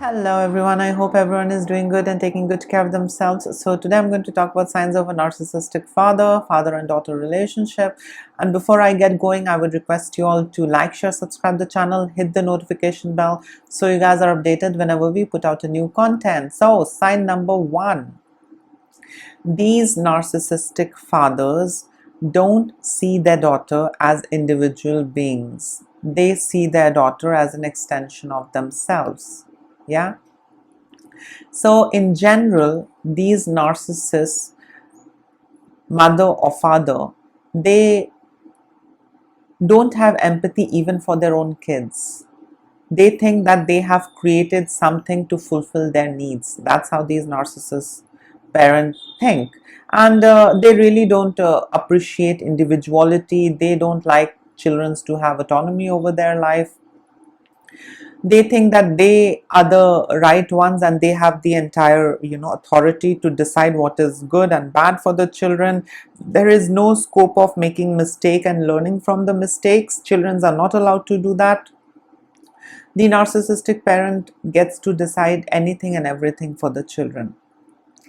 Hello everyone, I hope everyone is doing good and taking good care of themselves. So today I'm going to talk about signs of a narcissistic father and daughter relationship. And before I get going, I would request you all to like, share, subscribe the channel, hit the notification bell so you guys are updated whenever we put out a new content. So sign number 1. These narcissistic fathers don't see their daughter as individual beings. They see their daughter as an extension of themselves. Yeah. So in general, these narcissists, mother or father, they don't have empathy even for their own kids. They think that they have created something to fulfill their needs. That's how these narcissist parents think. And they really don't appreciate individuality. They don't like children to have autonomy over their life. They think that they are the right ones and they have the entire authority to decide what is good and bad for the children. There is no scope of making mistake and learning from the mistakes. Children are not allowed to do that. The narcissistic parent gets to decide anything and everything for the children,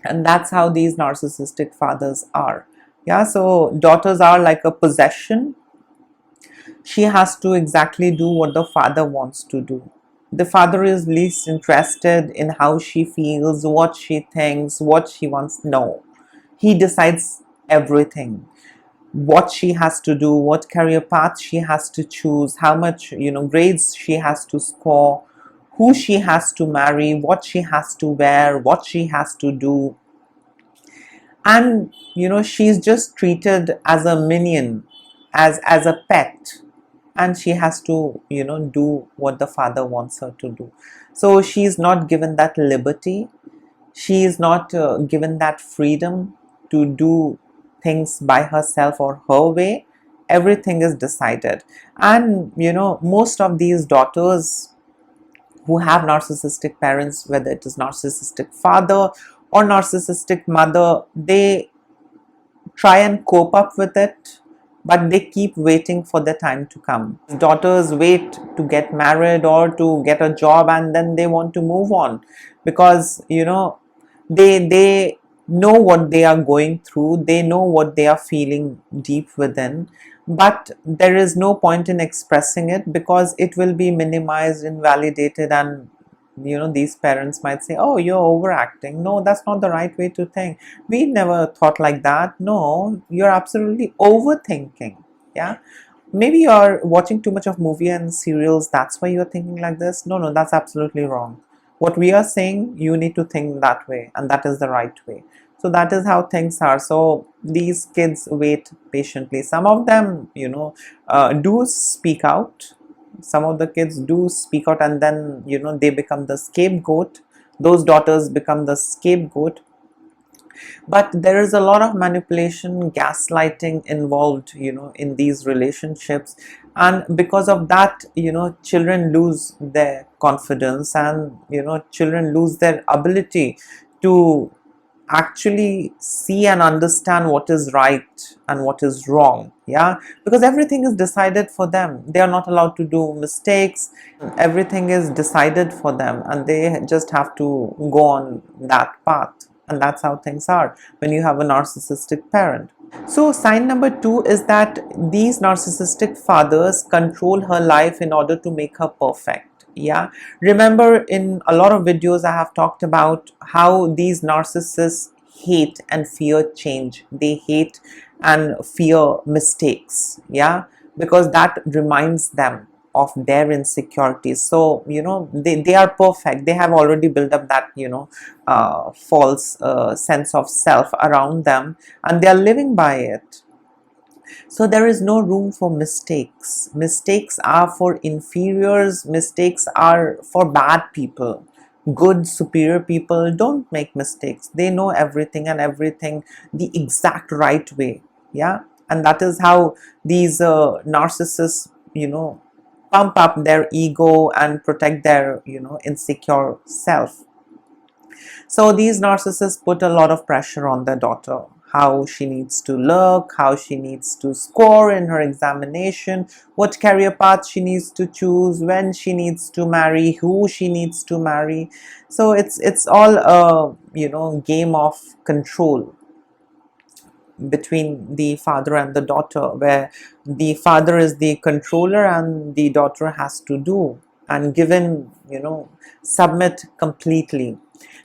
and that's how these narcissistic fathers are. Yeah, so daughters are like a possession. She has to exactly do what the father wants to do. The father is least interested in how she feels, what she thinks, what she wants. No, he decides everything. What she has to do, what career path she has to choose, how much grades she has to score, who she has to marry, what she has to wear, what she has to do. And she's just treated as a minion, as a pet, and she has to do what the father wants her to do. So she's not given that liberty. She is not given that freedom to do things by herself or her way. Everything is decided. And most of these daughters who have narcissistic parents, whether it is narcissistic father or narcissistic mother, they try and cope up with it, but they keep waiting for the time to come. Daughters wait to get married or to get a job, and then they want to move on because they know what they are going through, they know what they are feeling deep within, but there is no point in expressing it because it will be minimized, invalidated, and these parents might say, oh, you're overacting. No, that's not the right way to think. We never thought like that. No, you're absolutely overthinking. Yeah, maybe you're watching too much of movie and serials, that's why you're thinking like this. No, that's absolutely wrong. What we are saying, you need to think that way, and that is the right way. So that is how things are. So these kids wait patiently. Some of them do speak out. Some of the kids do speak out, and then they become the scapegoat. Those daughters become the scapegoat. But there is a lot of manipulation, gaslighting involved in these relationships, and because of that children lose their confidence, and children lose their ability to actually see and understand what is right and what is wrong. Yeah, because everything is decided for them. They are not allowed to do mistakes. Everything is decided for them, and they just have to go on that path. And that's how things are when you have a narcissistic parent. So sign number 2 is that these narcissistic fathers control her life in order to make her perfect. Yeah, remember in a lot of videos I have talked about how these narcissists hate and fear change. They hate and fear mistakes. Yeah, because that reminds them of their insecurities. So they are perfect. They have already built up that false sense of self around them, and they are living by it. So there is no room for mistakes. Mistakes are for inferiors. Mistakes are for bad people. Good, superior people don't make mistakes. They know everything and everything the exact right way. Yeah, and that is how these narcissists pump up their ego and protect their insecure self. So these narcissists put a lot of pressure on their daughter. how she needs to look, how she needs to score in her examination, what career path she needs to choose, when she needs to marry, who she needs to marry. So it's all a game of control between the father and the daughter, where the father is the controller and the daughter has to do and given, submit completely.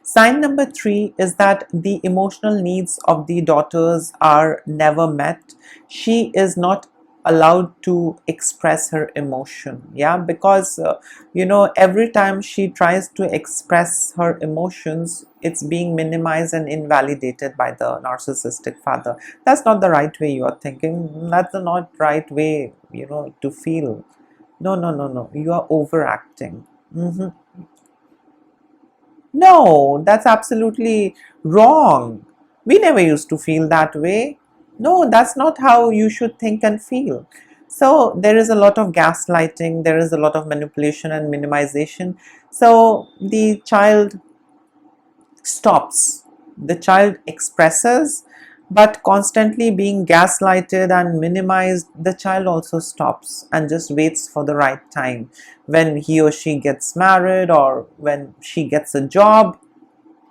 Sign number 3 is that the emotional needs of the daughters are never met. She is not allowed to express her emotion, yeah, because every time she tries to express her emotions, it's being minimized and invalidated by the narcissistic father. That's not the right way you are thinking. That's the not right way, to feel. No, no, no, no, you are overacting. No, that's absolutely wrong. We never used to feel that way. No, that's not how you should think and feel. So there is a lot of gaslighting, there is a lot of manipulation and minimization. So the child stops. The child expresses, but constantly being gaslighted and minimized, the child also stops and just waits for the right time. When he or she gets married or when she gets a job,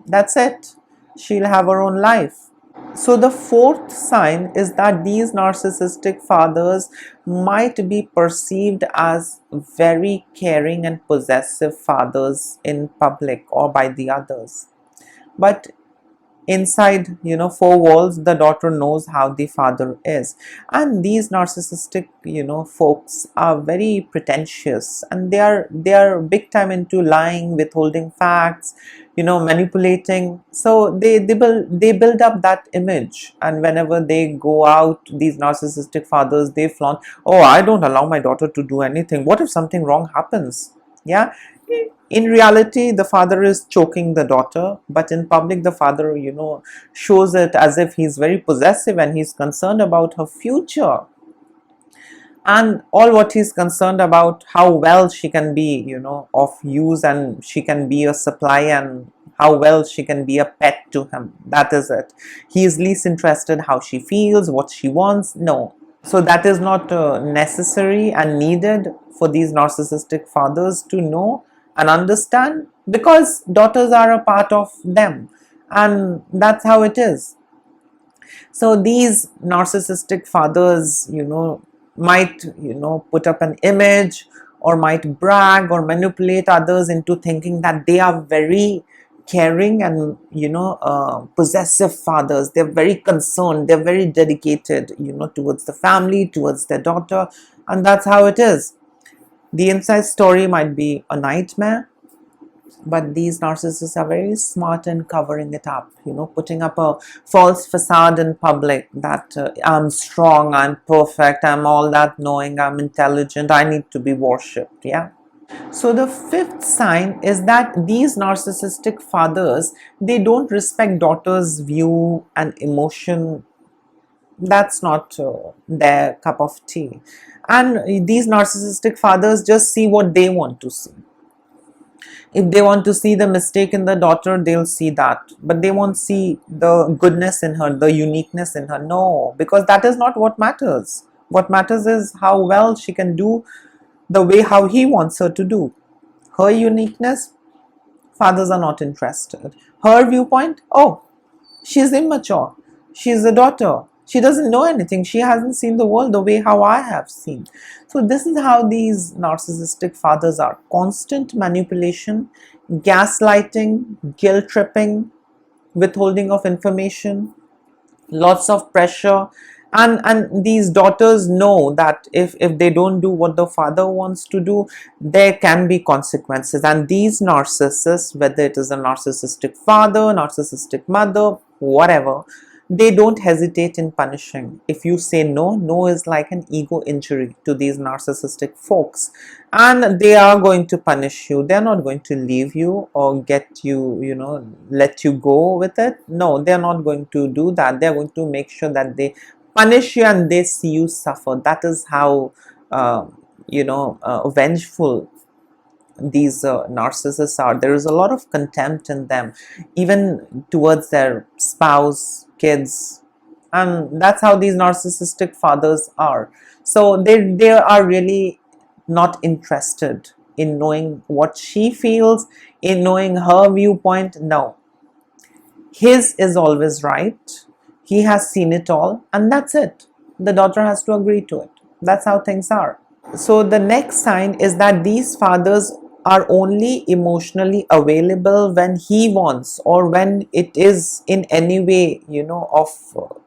that's it. She'll have her own life. So the fourth sign is that these narcissistic fathers might be perceived as very caring and possessive fathers in public or by the others. But inside, four walls, the daughter knows how the father is. And these narcissistic, folks are very pretentious, and they are big time into lying, withholding facts, manipulating. So they build up that image, and whenever they go out, these narcissistic fathers, they flaunt, oh, I don't allow my daughter to do anything. What if something wrong happens? Yeah. In reality, the father is choking the daughter, but in public, the father, shows it as if he's very possessive and he's concerned about her future. And all what he's concerned about, how well she can be, of use, and she can be a supply, and how well she can be a pet to him. That is it. He is least interested how she feels, what she wants. No. So that is not necessary and needed for these narcissistic fathers to know and understand, because daughters are a part of them, and that's how it is. So these narcissistic fathers, might, put up an image, or might brag or manipulate others into thinking that they are very caring and, possessive fathers. They're very concerned, they're very dedicated, towards the family, towards their daughter, and that's how it is. The inside story might be a nightmare, but these narcissists are very smart in covering it up, putting up a false facade in public that I'm strong, I'm perfect, I'm all that knowing, I'm intelligent, I need to be worshipped. Yeah. So the fifth sign is that these narcissistic fathers, they don't respect daughters' view and emotion. That's not their cup of tea. And these narcissistic fathers just see what they want to see. If they want to see the mistake in the daughter, they'll see that. But they won't see the goodness in her, the uniqueness in her. No, because that is not what matters. What matters is how well she can do the way how he wants her to do. Her uniqueness, fathers are not interested. Her viewpoint, oh, she's immature. She's a daughter. She doesn't know anything. She hasn't seen the world the way how I have seen. So this is how these narcissistic fathers are. Constant manipulation, gaslighting, guilt tripping, withholding of information, lots of pressure. And these daughters know that if they don't do what the father wants to do, there can be consequences. And these narcissists, whether it is a narcissistic father, narcissistic mother, whatever, they don't hesitate in punishing. If you say no, no is like an ego injury to these narcissistic folks, and they are going to punish you. They're not going to leave you or get you, let you go with it. No, they're not going to do that. They're going to make sure that they punish you and they see you suffer. That is how vengeful these narcissists are. There is a lot of contempt in them, even towards their spouse, kids, And that's how these narcissistic fathers are. So they are really not interested in knowing what she feels, in knowing her viewpoint. No, his is always right. He has seen it all, and that's it. The daughter has to agree to it. That's how things are. So the next sign is that these fathers are only emotionally available when he wants, or when it is in any way, of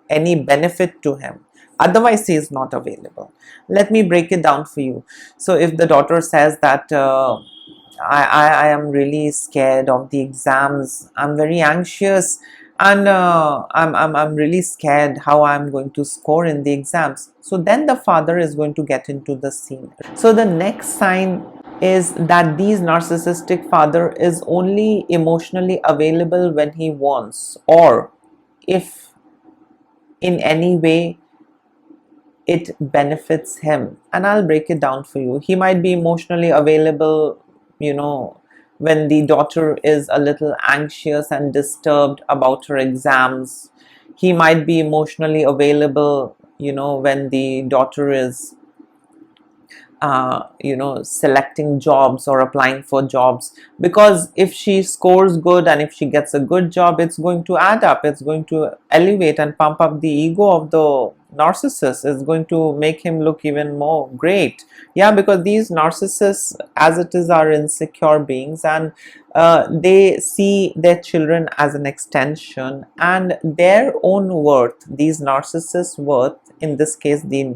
any benefit to him. Otherwise, he is not available. Let me break it down for you. So if the daughter says that I am really scared of the exams, I'm very anxious, and I'm really scared how I'm going to score in the exams. So then the father is going to get into the scene. So the next sign is that these narcissistic father is only emotionally available when he wants, or if in any way it benefits him. And I'll break it down for you. He might be emotionally available, when the daughter is a little anxious and disturbed about her exams. He might be emotionally available, when the daughter is selecting jobs or applying for jobs, because if she scores good and if she gets a good job, it's going to add up, it's going to elevate and pump up the ego of the narcissist. Is going to make him look even more great. Yeah, because these narcissists, as it is, are insecure beings, and they see their children as an extension, and their own worth, these narcissists' worth, in this case the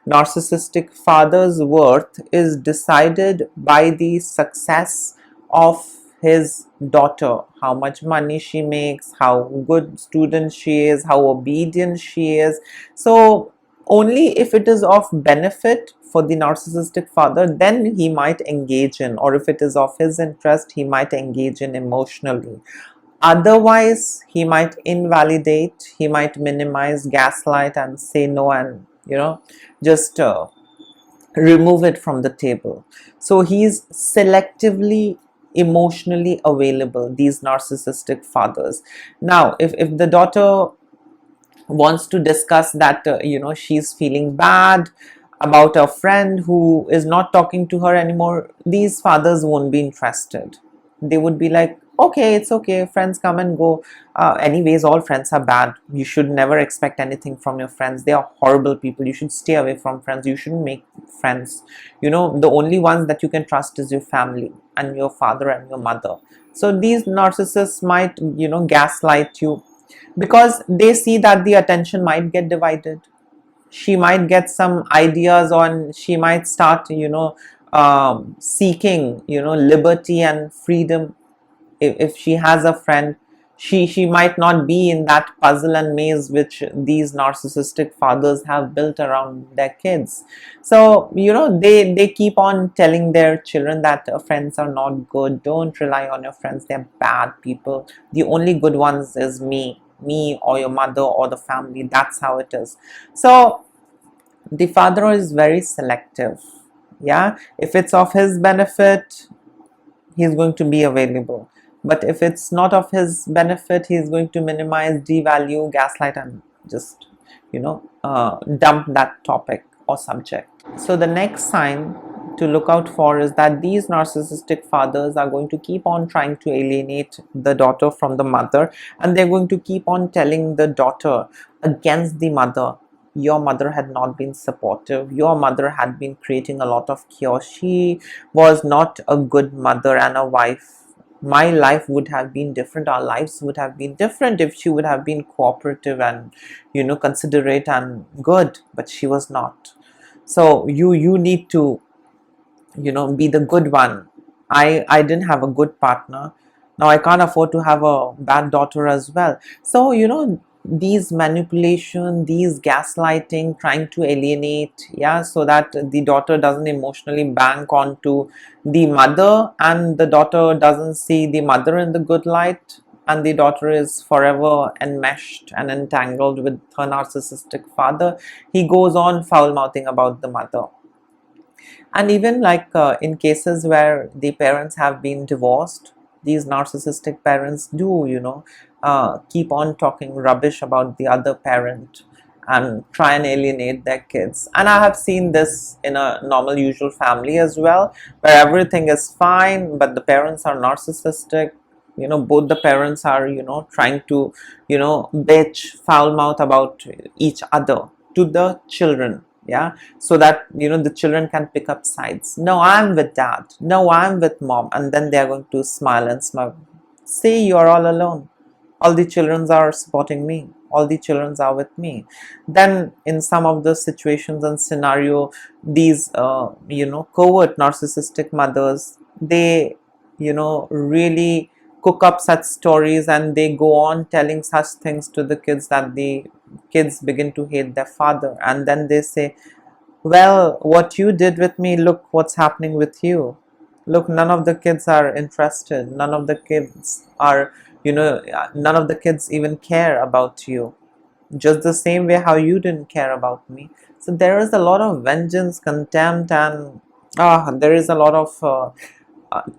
narcissistic father's worth, is decided by the success of his daughter. How much money she makes, how good student she is, how obedient she is. So only if it is of benefit for the narcissistic father, then he might engage in, or if it is of his interest, he might engage in emotionally. Otherwise, he might invalidate, he might minimize, gaslight, and say no, and just remove it from the table. So he's selectively emotionally available, these narcissistic fathers. Now, if the daughter wants to discuss that she's feeling bad about a friend who is not talking to her anymore, these fathers won't be interested. They would be like, okay, it's okay, friends come and go, anyways all friends are bad, you should never expect anything from your friends, they are horrible people, you should stay away from friends, you shouldn't make friends, the only ones that you can trust is your family and your father and your mother. So these narcissists might gaslight you, because they see that the attention might get divided. She might get some ideas on, she might start seeking liberty and freedom. If she has a friend, she might not be in that puzzle and maze which these narcissistic fathers have built around their kids. So they keep on telling their children that friends are not good, don't rely on your friends, they're bad people, the only good ones is me or your mother or the family. That's how it is. So the father is very selective. Yeah, if it's of his benefit, he's going to be available, but if it's not of his benefit, he's going to minimize, devalue, gaslight, and just dump that topic or subject. So the next sign to look out for is that these narcissistic fathers are going to keep on trying to alienate the daughter from the mother, and they're going to keep on telling the daughter against the mother. Your mother had not been supportive, your mother had been creating a lot of chaos, she was not a good mother and a wife. My life would have been different, our lives would have been different if she would have been cooperative and considerate and good, but she was not. So you need to be the good one. I didn't have a good partner, now I can't afford to have a bad daughter as well. So these manipulation, these gaslighting, trying to alienate, yeah, so that the daughter doesn't emotionally bank onto the mother, and the daughter doesn't see the mother in the good light, and the daughter is forever enmeshed and entangled with her narcissistic father. He goes on foul mouthing about the mother. And even like in cases where the parents have been divorced, these narcissistic parents do keep on talking rubbish about the other parent, and try and alienate their kids. And I have seen this in a normal usual family as well, where everything is fine but the parents are narcissistic. Both the parents are trying to bitch foul mouth about each other to the children, yeah, so that the children can pick up sides. No, I'm with dad, no, I'm with mom, and then they're going to smile and smile. See, you're all alone. All the children are supporting me, all the children are with me. Then in some of the situations and scenario, these covert narcissistic mothers, they really cook up such stories, and they go on telling such things to the kids that the kids begin to hate their father. And then they say, well, what you did with me, look what's happening with you. Look, none of the kids are interested, none of the kids are none of the kids even care about you, just the same way how you didn't care about me. So there is a lot of vengeance, contempt, and there is a lot of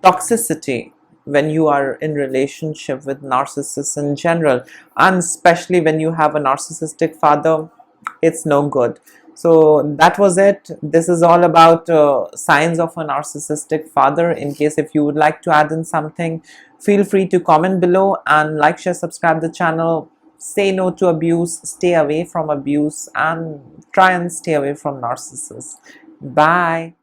toxicity when you are in relationship with narcissists in general, and especially when you have a narcissistic father. It's no good. So that was it. This is all about signs of a narcissistic father. In case if you would like to add in something, feel free to comment below, and like, share, subscribe the channel. Say no to abuse, stay away from abuse, and try and stay away from narcissists. Bye.